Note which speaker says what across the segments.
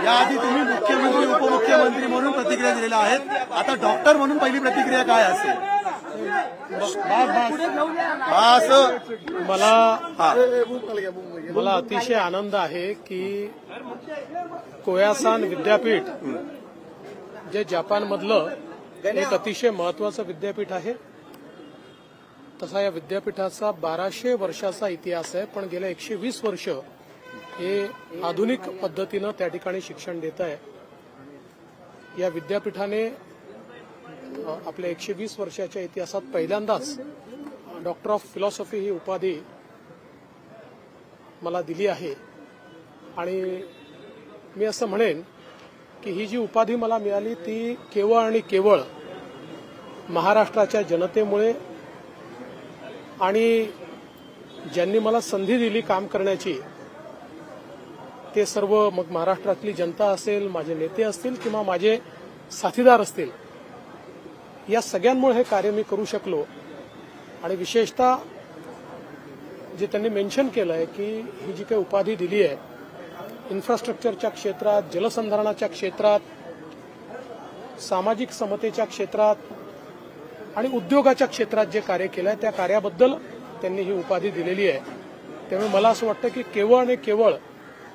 Speaker 1: याआधी तुम्ही मुख्यमंत्री उपमुख्यमंत्री म्हणून प्रतिक्रिया दिलेल्या आहेत, आता डॉक्टर म्हणून पहिली प्रतिक्रिया काय असेल?
Speaker 2: मला अतिशय आनंद आहे की कोयासान विद्यापीठ जे जपानमधलं एक अतिशय महत्वाचं विद्यापीठ आहे, तसा या विद्यापीठाचा 1200 वर्षाचा इतिहास आहे, पण गेल्या 120 वर्ष हे आधुनिक पद्धतीनं त्या ठिकाणी शिक्षण देत आहे. या विद्यापीठाने आपल्या 120 वर्षाच्या इतिहासात पहिल्यांदाच डॉक्टर ऑफ फिलॉसॉफी ही उपाधी मला दिली आहे. आणि मी असं म्हणेन की ही जी उपाधी मला मिळाली ती केवळ आणि केवळ महाराष्ट्राच्या जनतेमुळे आणि ज्यांनी मला संधी दिली काम करण्याची ते सर्व, मग महाराष्ट्रातली जनता असेल, माझे नेते असतील किंवा माझे साथीदार असतील, या सगळ्यांमुळे हे कार्य मी करू शकलो. आणि विशेषतः जे त्यांनी मेन्शन केलं आहे की ही जी काही उपाधी दिली आहे, इन्फ्रास्ट्रक्चरच्या क्षेत्रात, जलसंधारणाच्या क्षेत्रात, सामाजिक समतेच्या क्षेत्रात आणि उद्योगाच्या क्षेत्रात जे कार्य केलं आहे त्या कार्याबद्दल त्यांनी ही उपाधी दिलेली आहे. त्यामुळे मला असं वाटतं की केवळ आणि केवळ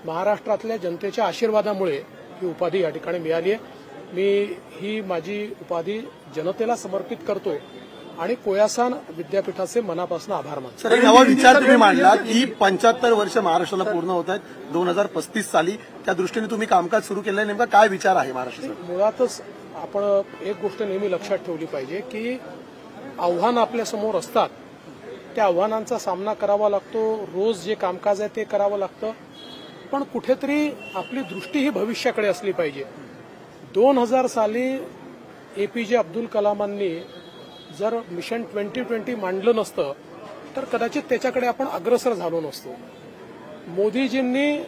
Speaker 2: महाराष्ट्रातल्या जनतेच्या आशीर्वादामुळे ही उपाधी या ठिकाणी मिळाली आहे. मी ही माझी उपाधी जनतेला समर्पित करतो आणि कोयासान विद्यापीठाचे मनापासून आभार मानतो.
Speaker 1: सर, एक नवा विचार तुम्ही मांडला की 75 वर्ष महाराष्ट्राला पूर्ण होत आहेत 2035 साली, त्या दृष्टीने तुम्ही कामकाज सुरू केलं. नेमका काय विचार आहे महाराष्ट्राचा?
Speaker 2: मुळातच आपण एक गोष्ट नेहमी लक्षात ठेवली पाहिजे की आव्हानं आपल्यासमोर असतात, त्या आव्हानांचा सामना करावा लागतो. रोज जे कामकाज आहे ते करावं लागतं, पण कुठेतरी आपली दृष्टी ही भविष्याकडे असली पाहिजे. 2000 साली एपीजे अब्दुल कलामांनी जर मिशन 2020 मांडलं नसतं तर कदाचित त्याच्याकडे आपण अग्रसर झालो नसतो. मोदीजींनी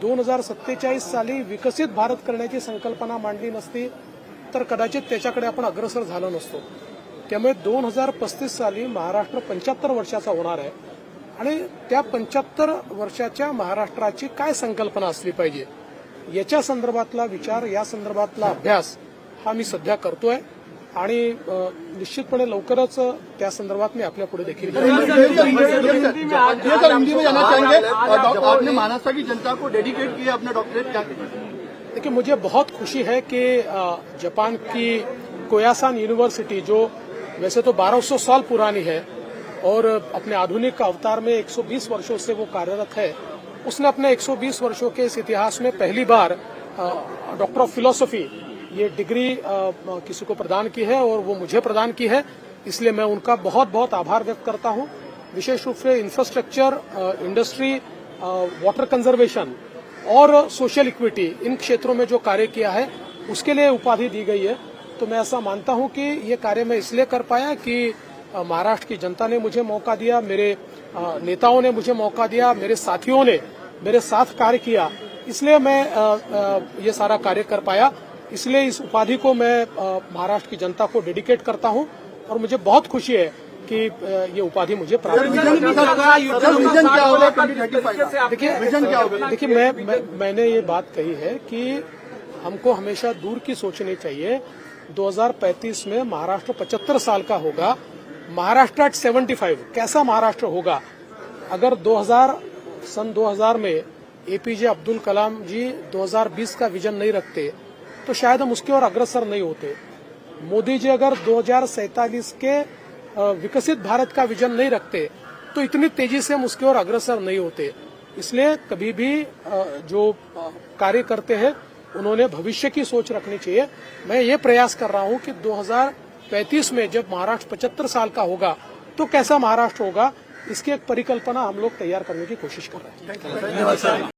Speaker 2: 2047 साली विकसित भारत करण्याची संकल्पना मांडली नसती तर कदाचित त्याच्याकडे आपण अग्रसर झालो नसतो. त्यामुळे 2035 साली महाराष्ट्र 75 वर्षाचा होणार आहे आणि त्या 75 वर्षाच्या महाराष्ट्राची काय संकल्पना असली पाहिजे याच्या संदर्भातला विचार, या संदर्भातला अभ्यास हा मी सध्या करतोय आणि निश्चितपणे लवकरच त्या संदर्भात मी आपल्या पुढे देखील
Speaker 1: आपने महाराष्ट्र की जनता को डेडिकेट किया अपना डॉक्टरेट.
Speaker 2: देखिए, मुझे बहुत खुशी है कि जापान की कोयासान यूनिवर्सिटी, जो वैसे तो 1200 साल पुरानी है और अपने आधुनिक अवतार में 120 वर्षों से वो कार्यरत है, उसने अपने 120 वर्षों के इस इतिहास में पहली बार डॉक्टर ऑफ फिलॉसफी ये डिग्री किसी को प्रदान की है और वो मुझे प्रदान की है. इसलिए मैं उनका बहुत बहुत आभार व्यक्त करता हूं. विशेष रूप से इंफ्रास्ट्रक्चर, इंडस्ट्री, वाटर कंजर्वेशन और सोशल इक्विटी, इन क्षेत्रों में जो कार्य किया है उसके लिए उपाधि दी गई है. तो मैं ऐसा मानता हूं कि ये कार्य मैं इसलिए कर पाया कि महाराष्ट्र की जनता ने मुझे मौका दिया, मेरे नेताओं ने मुझे मौका दिया, मेरे साथियों ने मेरे साथ कार्य किया, इसलिए मैं ये सारा कार्य कर पाया. इसलिए इस उपाधि को मैं महाराष्ट्र की जनता को डेडिकेट करता हूं और मुझे बहुत खुशी है कि ये उपाधि मुझे प्राप्त हुई. देखिए, मैंने ये बात कही है कि हमको हमेशा दूर की सोचनी चाहिए. 2035 में महाराष्ट्र 75 साल का होगा. महाराष्ट्र एट 75 कैसा महाराष्ट्र होगा? अगर सन 2000 में एपीजे अब्दुल कलाम जी 2020 का विजन नहीं रखते तो शायद हम उसकी ओर अग्रसर नहीं होते. मोदी जी अगर 2047 के विकसित भारत का विजन नहीं रखते तो इतनी तेजी से हम उसकी ओर अग्रसर नहीं होते. इसलिए कभी भी जो कार्य करते हैं उन्होंने भविष्य की सोच रखनी चाहिए. मैं ये प्रयास कर रहा हूं कि 2035 में जब महाराष्ट्र 75 साल का होगा तो कैसा महाराष्ट्र होगा, इसकी एक परिकल्पना हम लोग तैयार करने की कोशिश कर रहे हैं.